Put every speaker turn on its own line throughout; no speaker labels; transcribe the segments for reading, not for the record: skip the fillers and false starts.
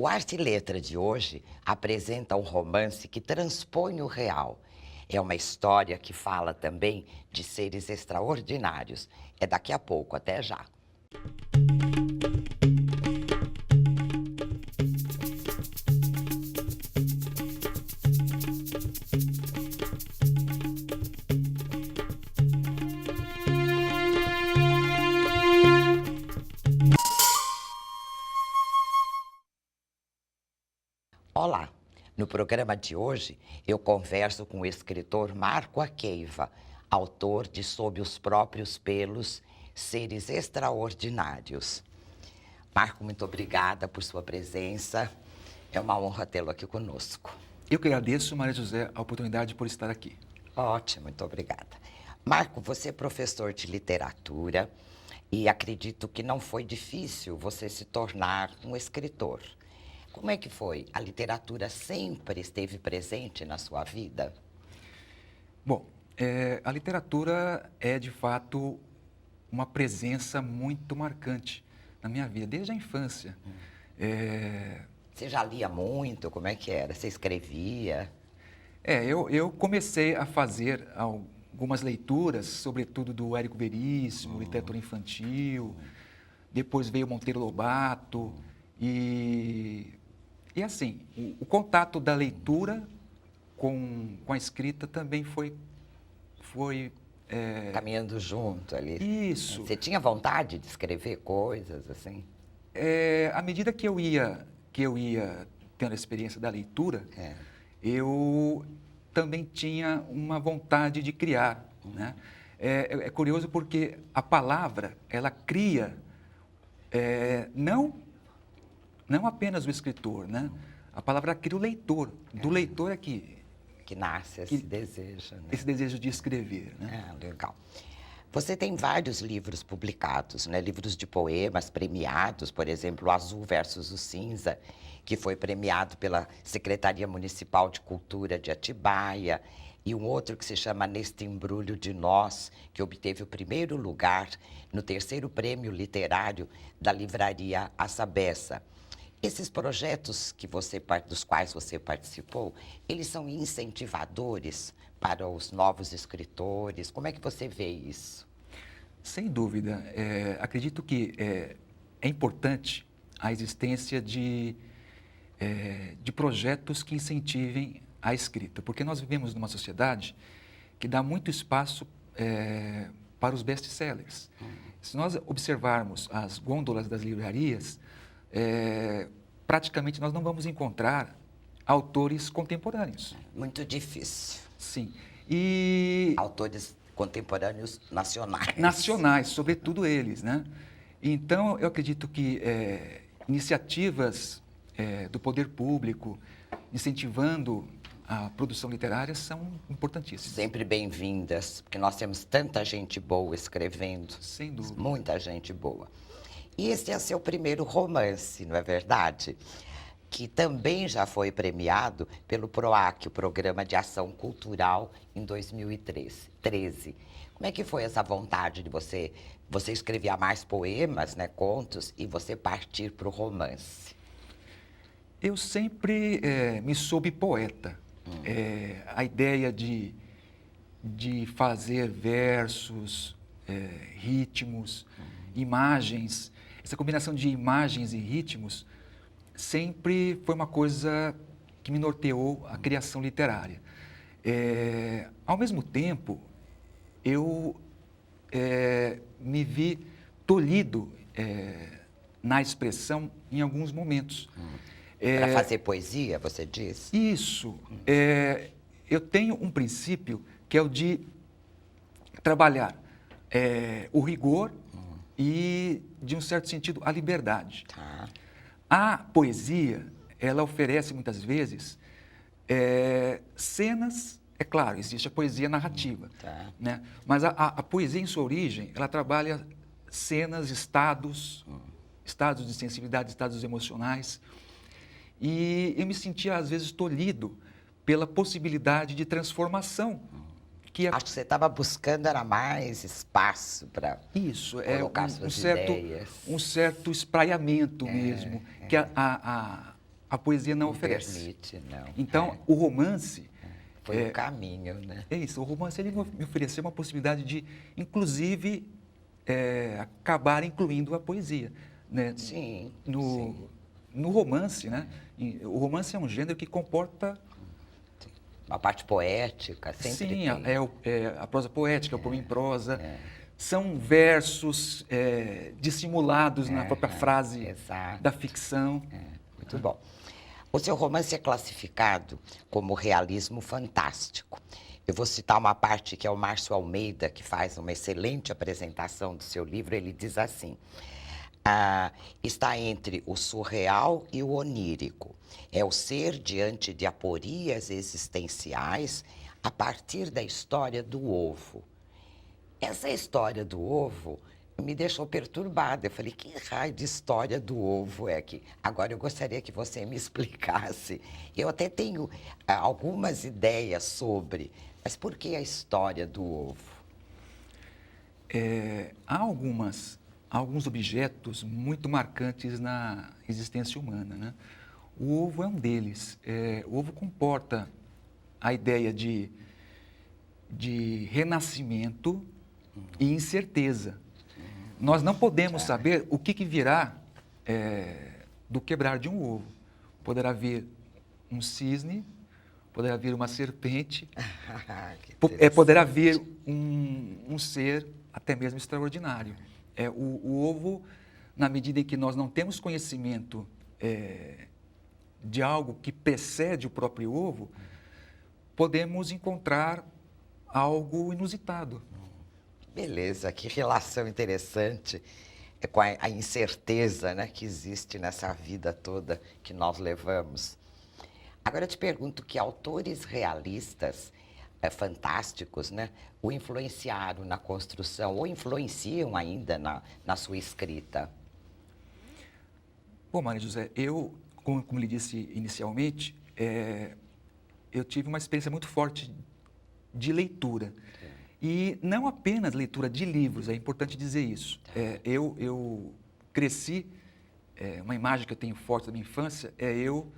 O Arte e Letra de hoje apresenta um romance que transpõe o real. É uma história que fala também de seres extraordinários. É daqui a pouco, até já. Olá! No programa de hoje, eu converso com o escritor Marco Aqueiva, autor de Sob os Próprios Pelos, Seres Extraordinários. Marco, muito obrigada por sua presença. É uma honra tê-lo aqui conosco.
Eu que agradeço, Maria José, a oportunidade por estar aqui.
Ótimo, muito obrigada. Marco, você é professor de literatura e acredito que não foi difícil você se tornar um escritor. Como é que foi? A literatura sempre esteve presente na sua vida?
Bom, a literatura é, de fato, uma presença muito marcante na minha vida, desde a infância.
Você já lia muito? Como é que era? Você escrevia?
Eu comecei a fazer algumas leituras, sobretudo do Érico Veríssimo, literatura infantil, depois veio Monteiro Lobato, e assim, o contato da leitura com a escrita também foi
Caminhando junto ali.
Isso.
Você tinha vontade de escrever coisas assim?
À medida que eu ia tendo a experiência da leitura, eu também tinha uma vontade de criar, né? É curioso porque a palavra, ela cria, não apenas o escritor, né? A palavra cria o leitor. Do leitor é que
nasce esse desejo, né?
Esse desejo de escrever, né?
Legal. Você tem vários livros publicados, né? Livros de poemas premiados, por exemplo, o Azul versus o Cinza, que foi premiado pela Secretaria Municipal de Cultura de Atibaia, e um outro que se chama Neste Embrulho de Nós, que obteve o primeiro lugar no 3º Prêmio Literário da Livraria Assa Bessa. Esses projetos dos quais você participou, eles são incentivadores para os novos escritores? Como é que você vê isso?
Sem dúvida. Acredito que é importante a existência de projetos que incentivem a escrita, porque nós vivemos numa sociedade que dá muito espaço para os best-sellers. Se nós observarmos as gôndolas das livrarias, praticamente nós não vamos encontrar autores contemporâneos.
Muito difícil.
Sim.
Autores contemporâneos nacionais.
Nacionais, sobretudo eles, né? Então, eu acredito que iniciativas do poder público, incentivando a produção literária, são importantíssimas.
Sempre bem-vindas, porque nós temos tanta gente boa escrevendo.
Sem dúvida.
Muita gente boa. E esse é seu primeiro romance, não é verdade? Que também já foi premiado pelo PROAC, o Programa de Ação Cultural, em 2013. Como é que foi essa vontade de você escrevia mais poemas, né, contos, e você partir para o romance?
Eu sempre me soube poeta. A ideia de fazer versos, ritmos, imagens, essa combinação de imagens e ritmos sempre foi uma coisa que me norteou a criação literária. Ao mesmo tempo, eu me vi tolhido na expressão em alguns momentos.
Para fazer poesia, você diz?
Isso. Eu tenho um princípio que é o de trabalhar o rigor e, de um certo sentido, a liberdade.
Tá.
A poesia, ela oferece muitas vezes cenas, é claro, existe a poesia narrativa, né? Mas a poesia em sua origem, ela trabalha cenas, estados de sensibilidade, estados emocionais, e eu me sentia às vezes tolhido pela possibilidade de transformação.
Acho que você estava buscando era mais espaço para colocar suas ideias.
Um certo espraiamento mesmo, que a poesia não
Não
oferece.
permite, não.
Então, o romance...
Foi o caminho, né?
É isso, o romance ele me ofereceu uma possibilidade de, inclusive, acabar incluindo a poesia, né?
Sim,
No,
sim.
no romance, né? O romance é um gênero que comporta,
Uma parte poética, sempre
sim,
tem.
a prosa poética, o poema em prosa, são versos dissimulados na própria frase
Exato.
da ficção.
Muito bom. O seu romance é classificado como realismo fantástico. Eu vou citar uma parte que é o Márcio Almeida, que faz uma excelente apresentação do seu livro. Ele diz assim: está entre o surreal e o onírico. É o ser diante de aporias existenciais a partir da história do ovo. Essa história do ovo me deixou perturbada. Eu falei, que raio de história do ovo é que... Agora, eu gostaria que você me explicasse. Eu até tenho algumas ideias sobre, mas por que a história do ovo?
Há alguns objetos muito marcantes na existência humana, né? O ovo é um deles. O ovo comporta a ideia de renascimento e incerteza. Nós não podemos saber o que virá do quebrar de um ovo. Poderá vir um cisne, poderá vir uma serpente, poderá vir um ser até mesmo extraordinário. O ovo, na medida em que nós não temos conhecimento de algo que precede o próprio ovo, podemos encontrar algo inusitado.
Beleza, que relação interessante com a incerteza, né, que existe nessa vida toda que nós levamos. Agora eu te pergunto que autores realistas fantásticos, né, o influenciaram na construção ou influenciam ainda na sua escrita?
Bom, Maria José, eu, como lhe disse inicialmente, eu tive uma experiência muito forte de leitura. E não apenas leitura de livros, é importante dizer isso. Eu cresci, uma imagem que eu tenho forte da minha infância é eu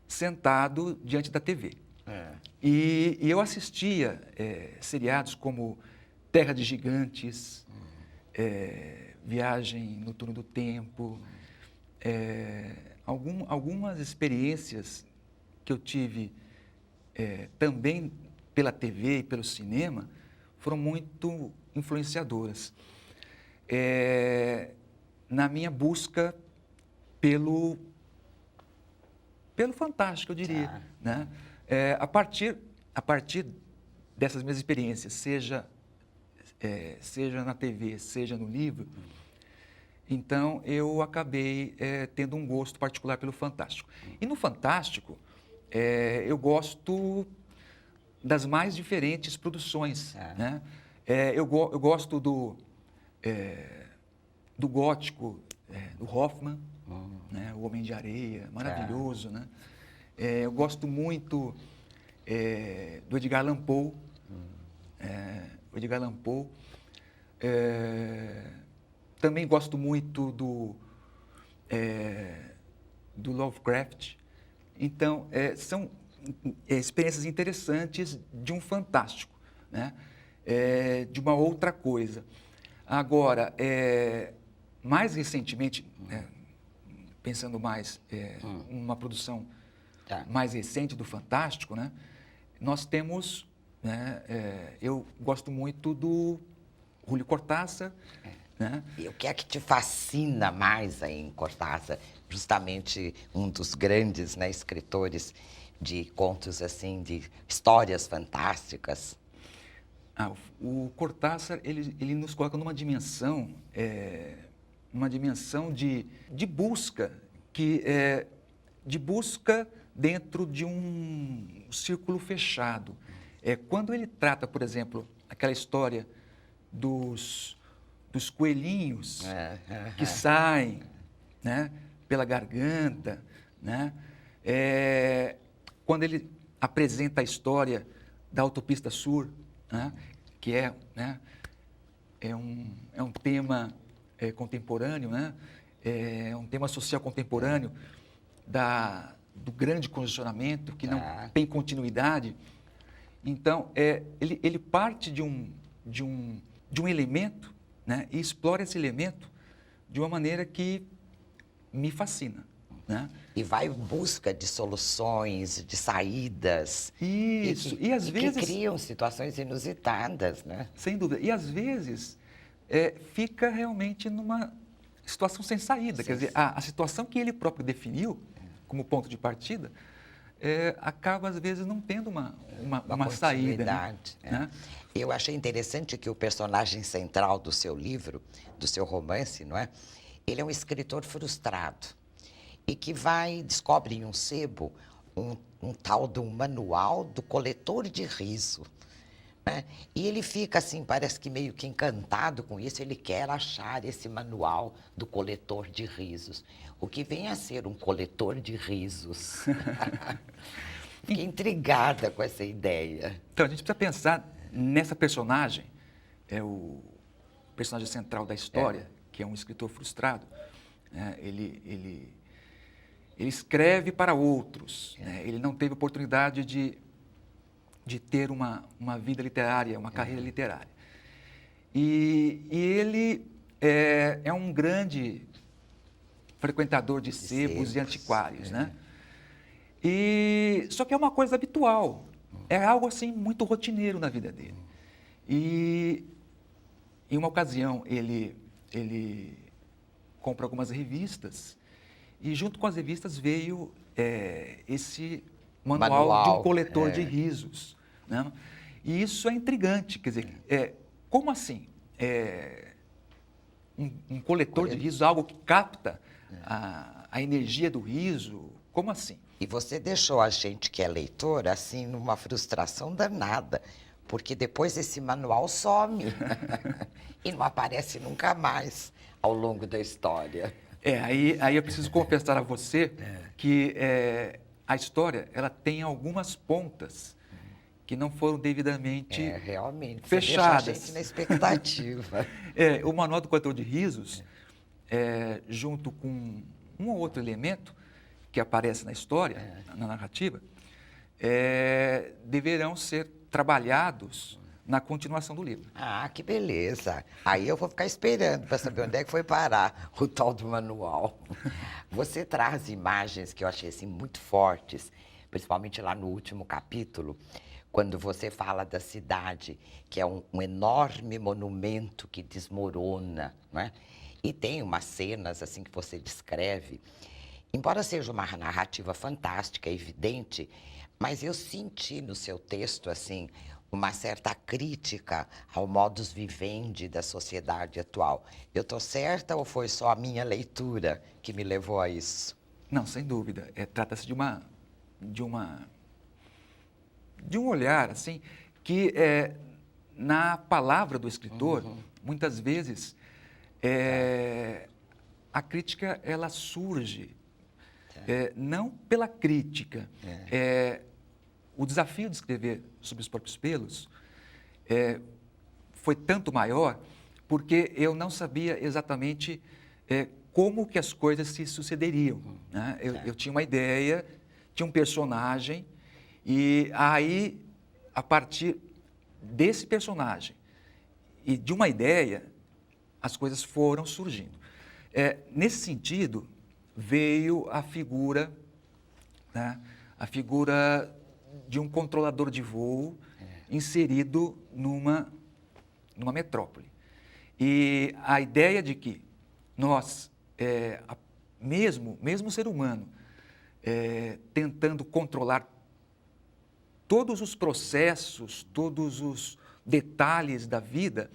sentado diante da TV. E eu assistia seriados como Terra de Gigantes, Viagem no Túnel do Tempo, algumas experiências que eu tive também pela TV e pelo cinema foram muito influenciadoras na minha busca pelo fantástico, eu diria, né? A partir dessas minhas experiências, seja na TV, seja no livro, então eu acabei tendo um gosto particular pelo fantástico. E no fantástico, eu gosto das mais diferentes produções, né? Eu gosto do gótico, do Hoffmann, né? O Homem de Areia, maravilhoso, né? Eu gosto muito do Edgar Allan Poe, o Edgar Allan Poe. Também gosto muito do Lovecraft. Então, são experiências interessantes de um fantástico, né? De uma outra coisa. Agora, mais recentemente, pensando mais numa produção mais recente do fantástico, né? Nós temos, né, eu gosto muito do Julio Cortázar, né?
E o que é que te fascina mais aí em Cortázar? Justamente um dos grandes, né, escritores de contos assim, de histórias fantásticas.
O Cortázar, ele nos coloca numa dimensão de busca, de busca dentro de um círculo fechado. Quando ele trata, por exemplo, aquela história dos coelhinhos que saem, né, pela garganta, né? Quando ele apresenta a história da Autopista Sul, né, que né, é um tema contemporâneo, né? É um tema social contemporâneo do grande congestionamento, que não
Tá.
tem continuidade. Então, ele parte de um elemento, né, e explora esse elemento de uma maneira que me fascina, né?
E vai em busca de soluções, de saídas.
Isso, e às vezes...
que criam situações inusitadas, né?
Sem dúvida. E às vezes fica realmente numa situação sem saída. Quer dizer, a situação que ele próprio definiu como ponto de partida acaba às vezes não tendo uma saída. Né?
Eu achei interessante que o personagem central do seu livro, do seu romance, não é? Ele é um escritor frustrado e que descobre em um sebo um tal de um manual do coletor de riso. Né? E ele fica assim, parece que meio que encantado com isso, ele quer achar esse manual do coletor de risos. O que vem a ser um coletor de risos? Fiquei intrigada com essa ideia.
Então, a gente precisa pensar nessa personagem, o personagem central da história, que é um escritor frustrado. Né? Ele escreve para outros, né? Ele não teve oportunidade de ter uma vida literária, uma carreira literária. E ele é um grande frequentador de sebos e antiquários, né? Só que é uma coisa habitual, é algo assim muito rotineiro na vida dele. E em uma ocasião ele compra algumas revistas e junto com as revistas veio esse manual de um coletor de risos. Né? E isso é intrigante, quer dizer, como assim? Um coletor de risos, algo que capta a energia do riso, como assim?
E você deixou a gente que é leitor, assim, numa frustração danada, porque depois esse manual some e não aparece nunca mais ao longo da história.
Aí eu preciso confessar a você que a história ela tem algumas pontas que não foram devidamente
realmente,
fechadas.
Você deixa a gente na expectativa.
O manual do coletor de risos, junto com um ou outro elemento que aparece na história, na narrativa, deverão ser trabalhados na continuação do livro.
Ah, que beleza. Aí eu vou ficar esperando para saber onde é que foi parar o tal do manual. Você traz imagens que eu achei assim, muito fortes, principalmente lá no último capítulo, quando você fala da cidade, que é um enorme monumento que desmorona, não é? E tem umas cenas assim que você descreve. Embora seja uma narrativa fantástica, evidente, mas eu senti no seu texto assim uma certa crítica ao modus vivendi da sociedade atual. Eu estou certa ou foi só a minha leitura que me levou a isso?
Não, sem dúvida. Trata-se de um olhar assim que na palavra do escritor, muitas vezes a crítica ela surge não pela crítica. O desafio de escrever sobre os próprios pelos foi tanto maior porque eu não sabia exatamente como que as coisas se sucederiam. Né? Eu tinha uma ideia, tinha um personagem, e aí, a partir desse personagem e de uma ideia, as coisas foram surgindo. Nesse sentido, veio a figura, né, a figura de um controlador de voo inserido numa metrópole. E a ideia de que nós, mesmo o ser humano, tentando controlar todos os processos, todos os detalhes da vida,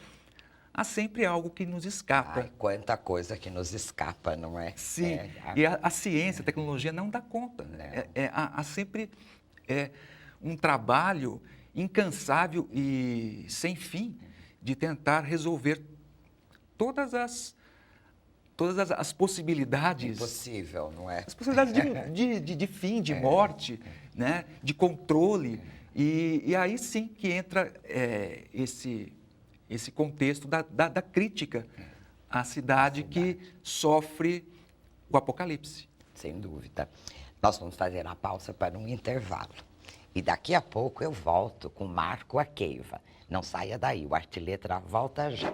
há sempre algo que nos escapa.
Ai, quanta coisa que nos escapa, não é?
Sim, e a ciência, a tecnologia não dá conta. Há sempre um trabalho incansável e sem fim de tentar resolver todas as possibilidades.
Impossível, não é?
As possibilidades de fim, de morte, né? De controle. E aí sim que entra esse contexto da crítica à cidade que sofre o apocalipse.
Sem dúvida. Nós vamos fazer a pausa para um intervalo. E daqui a pouco eu volto com Marco Aqueiva. Não saia daí, o Arte e Letra volta já.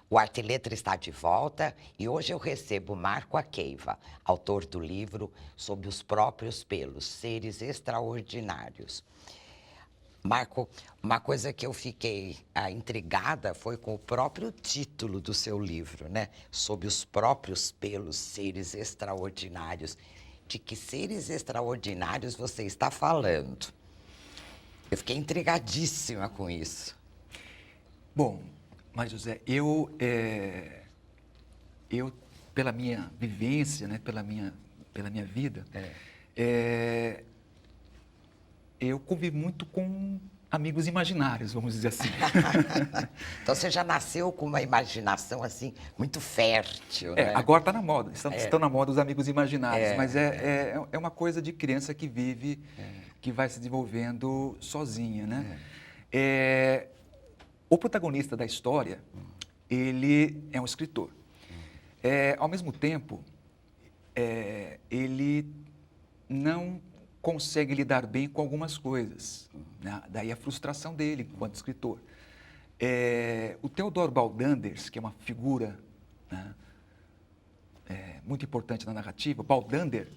O Arte e Letra está de volta e hoje eu recebo Marco Aqueiva, autor do livro Sob os Próprios Pelos, Seres Extraordinários. Marco, uma coisa que eu fiquei intrigada foi com o próprio título do seu livro, né? Sob os Próprios Pelos, Seres Extraordinários. De que seres extraordinários você está falando? Eu fiquei intrigadíssima com isso.
Bom, mas José, eu pela minha vivência, né, pela minha vida, eu convivo muito com amigos imaginários, vamos dizer assim.
Então você já nasceu com uma imaginação assim muito fértil, né?
Agora está na moda, estão na moda os amigos imaginários, mas é uma coisa de criança que vive, que vai se desenvolvendo sozinha, né? O protagonista da história, ele é um escritor. Ao mesmo tempo, ele não consegue lidar bem com algumas coisas, né? Daí a frustração dele enquanto escritor. O Theodor Baldanders, que é uma figura, né, muito importante na narrativa, Baldander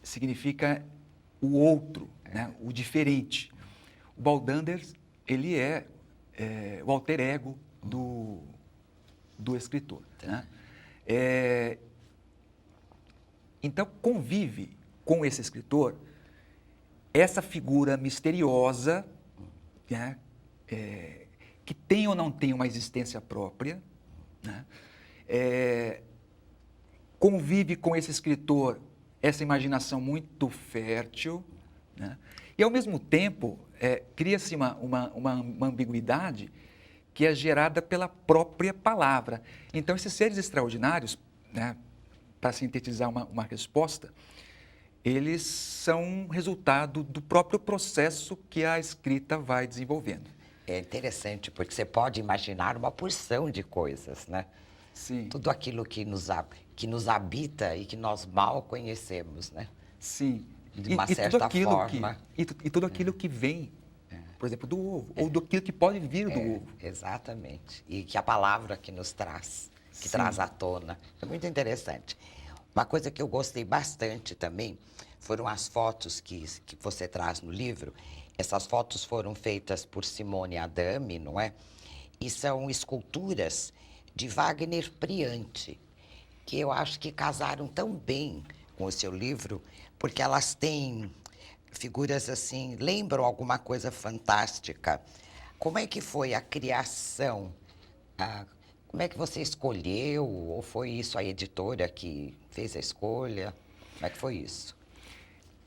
significa o outro, né, o diferente. O Baldanders, ele é o alter ego do escritor, né? Então, convive com esse escritor essa figura misteriosa, né, que tem ou não tem uma existência própria, né? Convive com esse escritor essa imaginação muito fértil, né? E, ao mesmo tempo, cria-se uma ambiguidade que é gerada pela própria palavra. Então, esses seres extraordinários, né, para sintetizar uma resposta, eles são resultado do próprio processo que a escrita vai desenvolvendo.
É interessante, porque você pode imaginar uma porção de coisas, né?
Sim.
Tudo aquilo que nos habita e que nós mal conhecemos, né?
Sim.
De uma certa forma.
E tudo aquilo que vem, por exemplo, do ovo, ou do aquilo que pode vir do ovo.
Exatamente. E que a palavra que nos traz, que
Sim.
traz à tona. É muito interessante. Uma coisa que eu gostei bastante também foram as fotos que você traz no livro. Essas fotos foram feitas por Simone Adame, não é? E são esculturas de Wagner Priante, que eu acho que casaram tão bem com o seu livro, porque elas têm figuras assim, lembram alguma coisa fantástica. Como é que foi a criação? Como é que você escolheu? Ou foi isso a editora que fez a escolha? Como é que foi isso?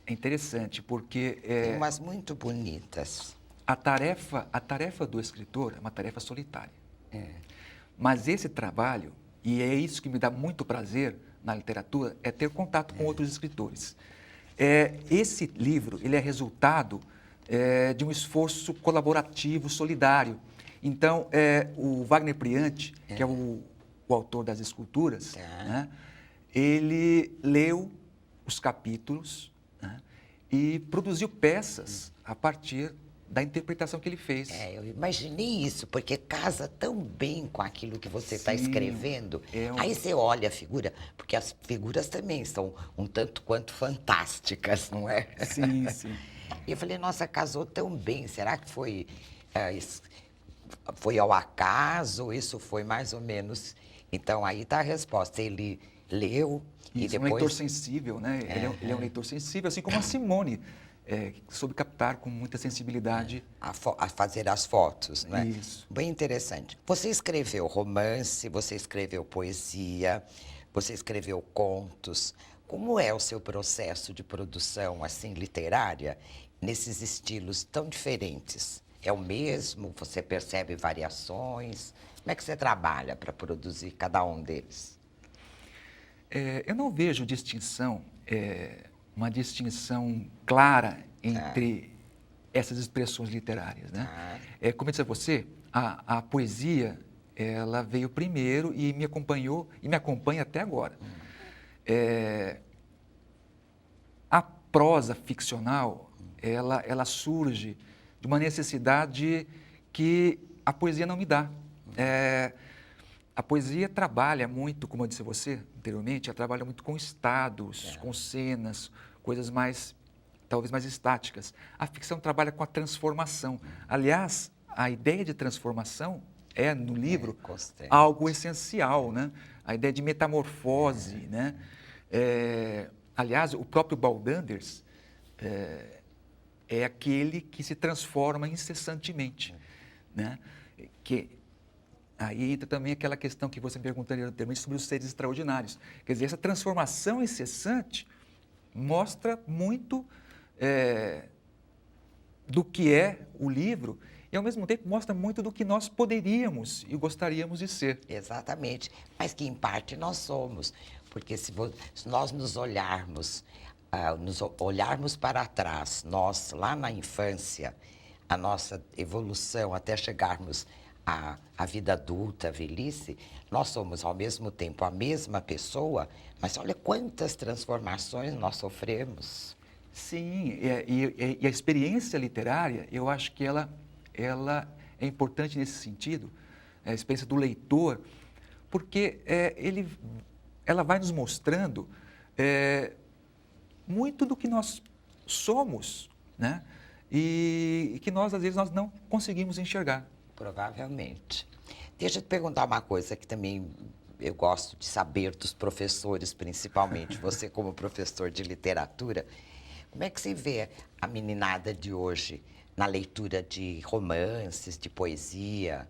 É interessante, porque
Tem umas muito bonitas.
a tarefa do escritor é uma tarefa solitária. Mas esse trabalho, e é isso que me dá muito prazer na literatura, é ter contato com outros escritores. Esse livro, ele é resultado de um esforço colaborativo, solidário. Então, o Wagner Priante, que é o autor das esculturas, né, ele leu os capítulos, né, e produziu peças a partir da interpretação que ele fez.
Eu imaginei isso, porque casa tão bem com aquilo que você está escrevendo. Aí você olha a figura, porque as figuras também são um tanto quanto fantásticas, não é?
Sim, sim.
E eu falei, nossa, casou tão bem. Será que foi ao acaso? Ou isso foi mais ou menos... Então, aí está a resposta. Ele leu e
Isso,
depois...
um leitor sensível, né? Ele é um leitor sensível, assim como a Simone. soube captar com muita sensibilidade.
A fazer as fotos, não é?
Isso.
Bem interessante. Você escreveu romance, você escreveu poesia, você escreveu contos. Como é o seu processo de produção, assim, literária, nesses estilos tão diferentes? É o mesmo? Você percebe variações? Como é que você trabalha para produzir cada um deles?
Eu não vejo distinção, uma distinção clara entre essas expressões literárias, né? Como eu disse a você, a poesia, ela veio primeiro e me acompanhou e me acompanha até agora. A prosa ficcional, ela surge de uma necessidade que a poesia não me dá. A poesia trabalha muito, como eu disse a você anteriormente, ela trabalha muito com estados, com cenas, coisas mais, talvez mais estáticas. A ficção trabalha com a transformação. Aliás, a ideia de transformação é, no livro, algo essencial, né? A ideia de metamorfose, né? Aliás, o próprio Baldanders é aquele que se transforma incessantemente, né? Aí entra também aquela questão que você me perguntou anteriormente sobre os seres extraordinários. Quer dizer, essa transformação incessante mostra muito do que é o livro e, ao mesmo tempo, mostra muito do que nós poderíamos e gostaríamos de ser.
Exatamente, mas que, em parte, nós somos. Porque se nós nos olharmos para trás, nós, lá na infância, a nossa evolução até chegarmos à vida adulta, à velhice, nós somos, ao mesmo tempo, a mesma pessoa, mas olha quantas transformações nós sofremos.
Sim, e a experiência literária, eu acho que ela é importante nesse sentido, a experiência do leitor, porque ela vai nos mostrando muito do que nós somos, né? E que nós, às vezes, nós não conseguimos enxergar.
Provavelmente. Deixa eu te perguntar uma coisa que também eu gosto de saber dos professores, principalmente. Você, como professor de literatura, como é que você vê a meninada de hoje na leitura de romances, de poesia?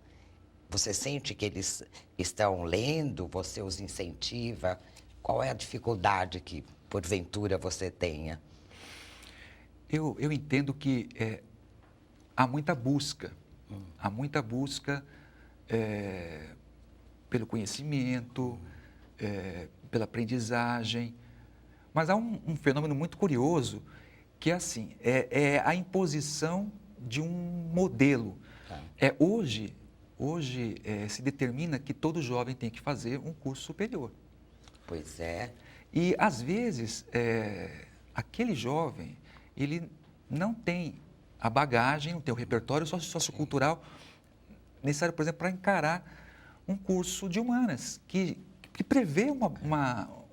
Você sente que eles estão lendo? Você os incentiva? Qual é a dificuldade que, porventura, você tenha?
Eu entendo que há muita busca. Há muita busca pelo conhecimento, pela aprendizagem. Mas há um fenômeno muito curioso, que é assim, a imposição de um modelo. Hoje se determina que todo jovem tem que fazer um curso superior.
Pois é.
E, às vezes, aquele jovem, ele não tem a bagagem, não tem o repertório sociocultural necessário, por exemplo, para encarar um curso de humanas, que prevê uma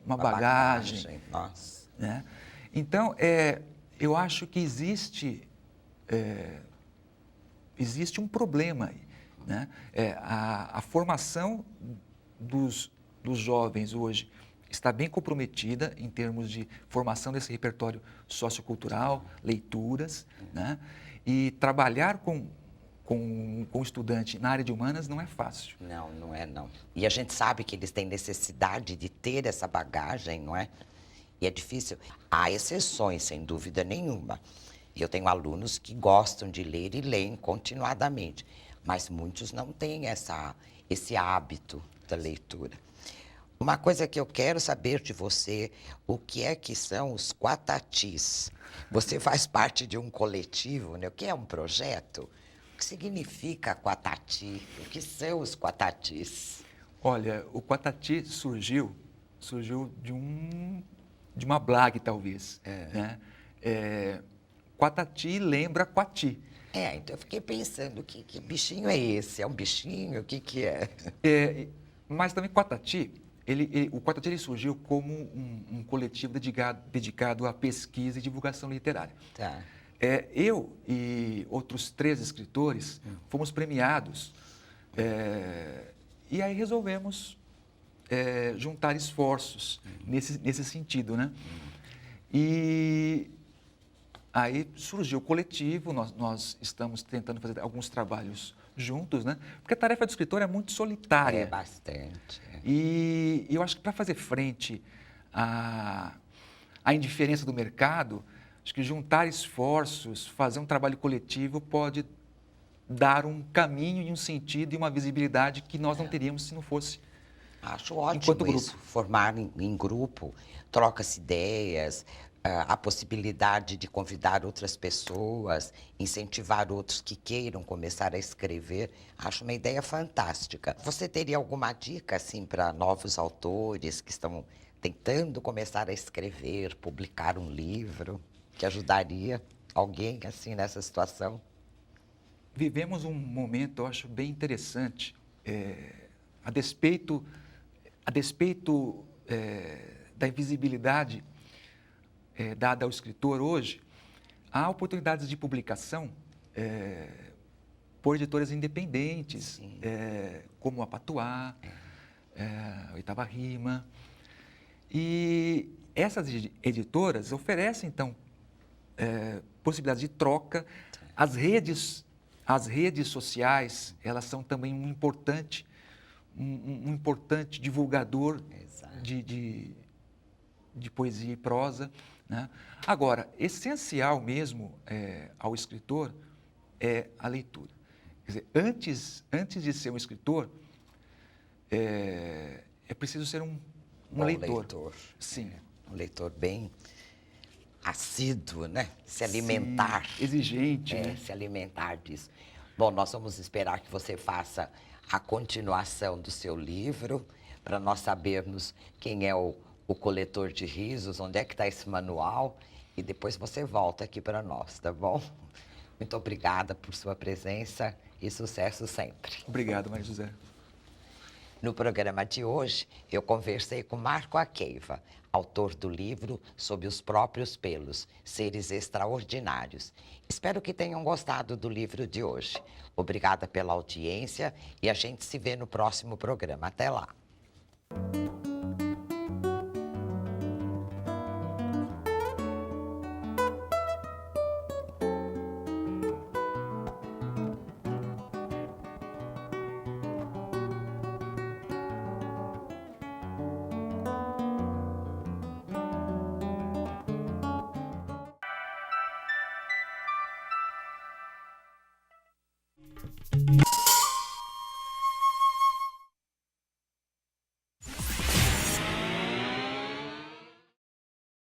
bagagem.
Nossa.
Né? Então, eu acho que existe um problema aí, né? A formação dos jovens hoje está bem comprometida em termos de formação desse repertório sociocultural, leituras, né? E trabalhar com o estudante na área de humanas não é fácil.
Não, não é não. E a gente sabe que eles têm necessidade de ter essa bagagem, não é? E é difícil. Há exceções, sem dúvida nenhuma. Eu tenho alunos que gostam de ler e leem continuadamente, mas muitos não têm esse hábito da leitura. Uma coisa que eu quero saber de você, o que são os Quatatis? Você faz parte de um coletivo, né? O que é um projeto? O que significa Quatati? O que são os Quatatis?
Olha, o Quatati surgiu de uma blague, talvez. Né? Quatati lembra Quati.
Então eu fiquei pensando, que bichinho é esse? É um bichinho? O que é?
Mas também Quatati, o Quatati ele surgiu como um coletivo dedicado à pesquisa e divulgação literária.
Tá.
Eu e outros 3 escritores fomos premiados e aí resolvemos juntar esforços nesse sentido, né? E Aí surgiu o coletivo, nós estamos tentando fazer alguns trabalhos juntos, né? Porque a tarefa do escritor é muito solitária.
É bastante.
E eu acho que para fazer frente à indiferença do mercado, acho que juntar esforços, fazer um trabalho coletivo pode dar um caminho e um sentido e uma visibilidade que nós não teríamos se não fosse.
Acho ótimo
Enquanto grupo.
isso, formar em grupo, troca-se ideias, a possibilidade de convidar outras pessoas, incentivar outros que queiram começar a escrever. Acho uma ideia fantástica. Você teria alguma dica, assim, para novos autores que estão tentando começar a escrever, publicar um livro, que ajudaria alguém, assim, nessa situação?
Vivemos um momento, eu acho, bem interessante, a despeito da invisibilidade dada ao escritor hoje, há oportunidades de publicação por editoras independentes, como a Patuá, a Oitava Rima. E essas editoras oferecem, então, possibilidades de troca. As redes sociais, elas são também um importante divulgador de poesia e prosa, né? Agora, essencial mesmo ao escritor é a leitura. Quer dizer, antes de ser um escritor, é preciso ser um leitor. Sim.
Um leitor bem assíduo, né? Se alimentar.
Sim, exigente, né?
Se alimentar disso. Bom, nós vamos esperar que você faça a continuação do seu livro, para nós sabermos quem é o coletor de risos, onde é que está esse manual, e depois você volta aqui para nós, tá bom? Muito obrigada por sua presença e sucesso sempre.
Obrigado, Maria José.
No programa de hoje, eu conversei com Marco Aqueiva, autor do livro Sob os Próprios Pelos, Seres Extraordinários. Espero que tenham gostado do livro de hoje. Obrigada pela audiência e a gente se vê no próximo programa. Até lá!